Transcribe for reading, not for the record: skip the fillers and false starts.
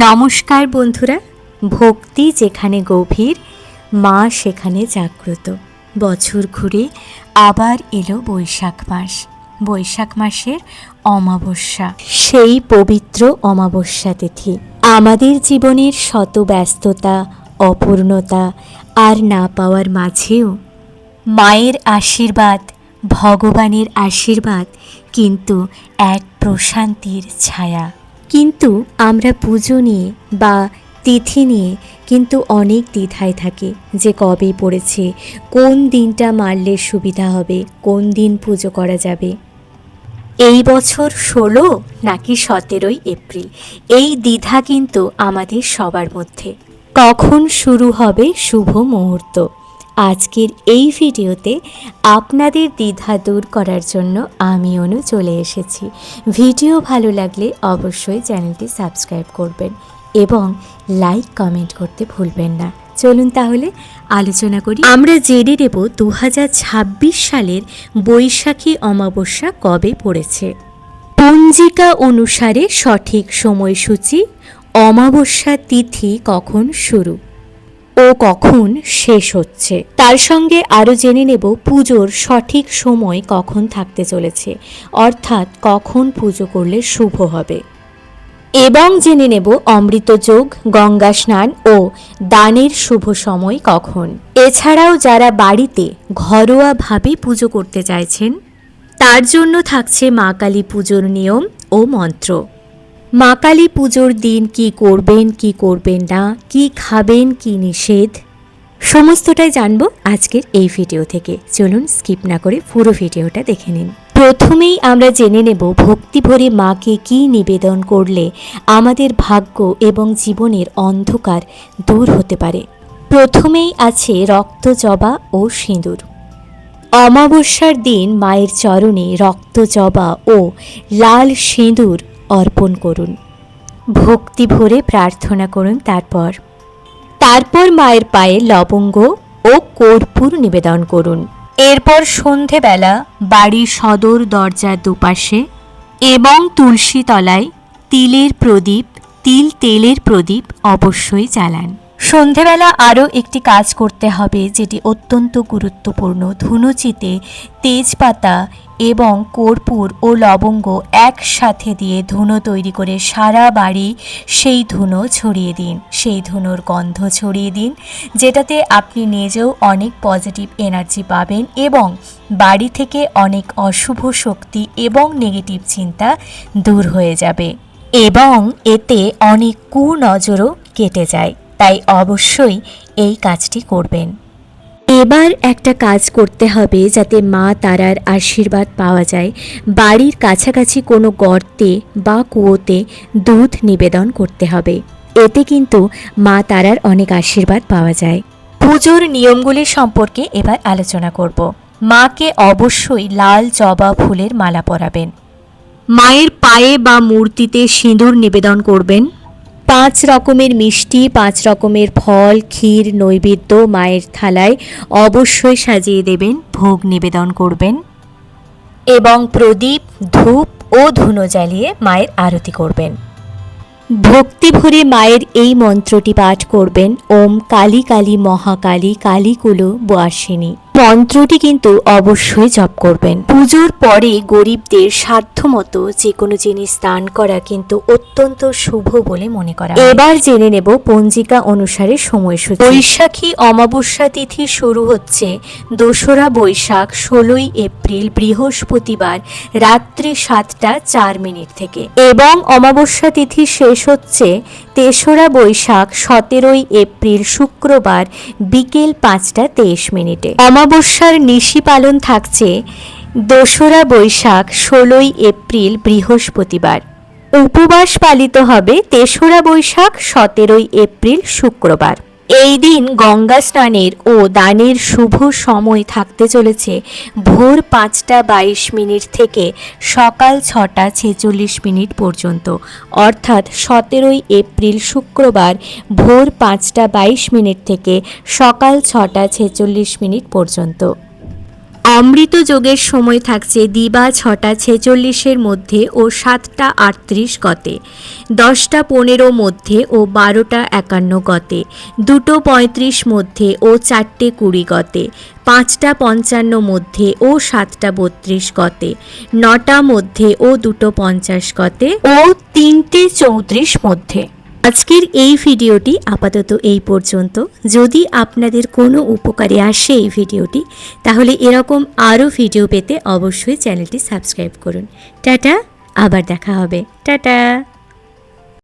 নমস্কার বন্ধুরা, ভক্তি যেখানে গভীর, মা সেখানে জাগ্রত। বছর ঘুরে আবার এলো বৈশাখ মাস। বৈশাখ মাসের অমাবস্যা, সেই পবিত্র অমাবস্যা তিথি আমাদের জীবনের শত ব্যস্ততা, অপূর্ণতা আর না পাওয়ার মাঝেও মায়ের আশীর্বাদ, ভগবানের আশীর্বাদ কিন্তু এক প্রশান্তির ছায়া। কিন্তু আমরা পুজো নিয়ে বা তিথি নিয়ে কিন্তু অনেক দ্বিধায় থাকি যে কবে পড়েছে, কোন দিনটা মারলে সুবিধা হবে, কোন দিন পুজো করা যাবে। এই বছর 16 নাকি 17 এপ্রিল, এই দ্বিধা কিন্তু আমাদের সবার মধ্যে। কখন শুরু হবে শুভ মুহূর্ত? আজকের এই ভিডিওতে আপনাদের দ্বিধা দূর করার জন্য আমি অনু চলে এসেছি। ভিডিও ভালো লাগলে অবশ্যই চ্যানেলটি সাবস্ক্রাইব করবেন এবং লাইক কমেন্ট করতে ভুলবেন না। চলুন তাহলে আলোচনা করি। আমরা জেনে নেব 2026 সালের বৈশাখী অমাবস্যা কবে পড়েছে। পঞ্জিকা অনুসারে সঠিক সময়সূচি, অমাবস্যা তিথি কখন শুরু ও কখন শেষ হচ্ছে, তার সঙ্গে আরও জেনে নেব পুজোর সঠিক সময় কখন থাকতে চলেছে, অর্থাৎ কখন পুজো করলে শুভ হবে, এবং জেনে নেব অমৃতযোগ, গঙ্গা স্নান ও দানের শুভ সময় কখন। এছাড়াও যারা বাড়িতে ঘরোয়াভাবে পুজো করতে চাইছেন তার জন্য থাকছে মা কালী পুজোর নিয়ম ও মন্ত্র। মা কালী পুজোর দিন কি করবেন, কি করবেন না, কি খাবেন, কি নিষেধ, সমস্তটাই জানবো আজকের এই ভিডিও থেকে। চলুন স্কিপ না করে পুরো ভিডিওটা দেখে নিন। প্রথমেই আমরা জেনে নেব ভক্তি ভরে মাকে কি নিবেদন করলে আমাদের ভাগ্য এবং জীবনের অন্ধকার দূর হতে পারে। প্রথমেই আছে রক্ত জবা ও সিঁদুর। অমাবস্যার দিন মায়ের চরণে রক্ত জবা ও লাল সিঁদুর অর্পণ করুন। ভক্তি ভরে প্রার্থনা করুন। তারপর মায়ের পায়ে লবঙ্গ ও কর্পূর নিবেদন করুন। এরপর সন্ধেবেলা বাড়ির সদর দরজার দুপাশে এবং তুলসী তলায় তেলের প্রদীপ অবশ্যই জ্বালান। সন্ধেবেলা আরও একটি কাজ করতে হবে, যেটি অত্যন্ত গুরুত্বপূর্ণ। ধুনুচিতে তেজপাতা এবং কর্পূর ও লবঙ্গ একসাথে দিয়ে ধুনো তৈরি করে সারা বাড়ি সেই ধুনো ছড়িয়ে দিন। সেই ধুনোর গন্ধ ছড়িয়ে দিন, যেটাতে আপনি নিজেও অনেক পজিটিভ এনার্জি পাবেন এবং বাড়ি থেকে অনেক অশুভ শক্তি এবং নেগেটিভ চিন্তা দূর হয়ে যাবে এবং এতে অনেক কুনজরও কেটে যায়। তাই অবশ্যই এই কাজটি করবেন। এবার একটা কাজ করতে হবে যাতে মা তারার আশীর্বাদ পাওয়া যায়। বাড়ির কাছাকাছি কোনো গর্তে বা কুয়োতে দুধ নিবেদন করতে হবে। এতে কিন্তু মা তারার অনেক আশীর্বাদ পাওয়া যায়। পুজোর নিয়মগুলি সম্পর্কে এবার আলোচনা করব। মাকে অবশ্যই লাল জবা ফুলের মালা পরাবেন। মায়ের পায়ে বা মূর্তিতে সিঁদুর নিবেদন করবেন। 5 রকমের মিষ্টি, 5 রকমের ফল, ক্ষীর নৈবেদ্য মায়ের থালায় অবশ্যই সাজিয়ে দেবেন। ভোগ নিবেদন করবেন এবং প্রদীপ, ধূপ ও ধুনো জ্বালিয়ে মায়ের আরতি করবেন। ভক্তি ভরে মায়ের এই মন্ত্রটি পাঠ করবেন। ওম কালী কালী মহাকালী কালীকুলো বাসিনী। মন্ত্রটি কিন্তু অবশ্যই জপ করবেন। পুজোর পরে গরিবদের সাধ্যমতো যে কোনো জিনিস দান করা কিন্তু অত্যন্ত শুভ বলে মনে করা হয়। এবার জেনে নেব পঞ্জিকা অনুসারে সময়সূচি। বৈশাখী অমাবস্যা তিথি শুরু হচ্ছে 2রা বৈশাখ 16 এপ্রিল বৃহস্পতিবার রাত্রি 7টা 4 থেকে এবং অমাবস্যা তিথি শেষ হচ্ছে 3রা বৈশাখ 17 এপ্রিল শুক্রবার বিকেল 5টা 23। অমাবস্যার নিশি পালন থাকছে 2রা বৈশাখ 16 এপ্রিল বৃহস্পতিবার। উপবাস পালিত হবে 3রা বৈশাখ 17 এপ্রিল শুক্রবার। এই দিন গঙ্গা স্নানের ও দানের শুভ সময় থাকতে চলেছে ভোর 5টা 22 থেকে সকাল 6টা 46 পর্যন্ত, অর্থাৎ 17 এপ্রিল শুক্রবার ভোর 5টা 22 থেকে সকাল 6টা 46 পর্যন্ত। অমৃত যোগের সময় থাকছে দিবা 6:46 মধ্যে ও 7:38 গতে, 10:15 মধ্যে ও 12:51 গতে, 2:35 মধ্যে ও 4:20 গতে, 5:55 মধ্যে ও 7:32 গতে, 9টা মধ্যে ও 2:50 গতে ও 3:34 মধ্যে। আজকের এই ভিডিওটি আপাতত এই পর্যন্ত। যদি আপনাদের কোনো উপকারে আসে এই ভিডিওটি, তাহলে এরকম আরও ভিডিও পেতে অবশ্যই চ্যানেলটি সাবস্ক্রাইব করুন। টাটা, আবার দেখা হবে। টাটা।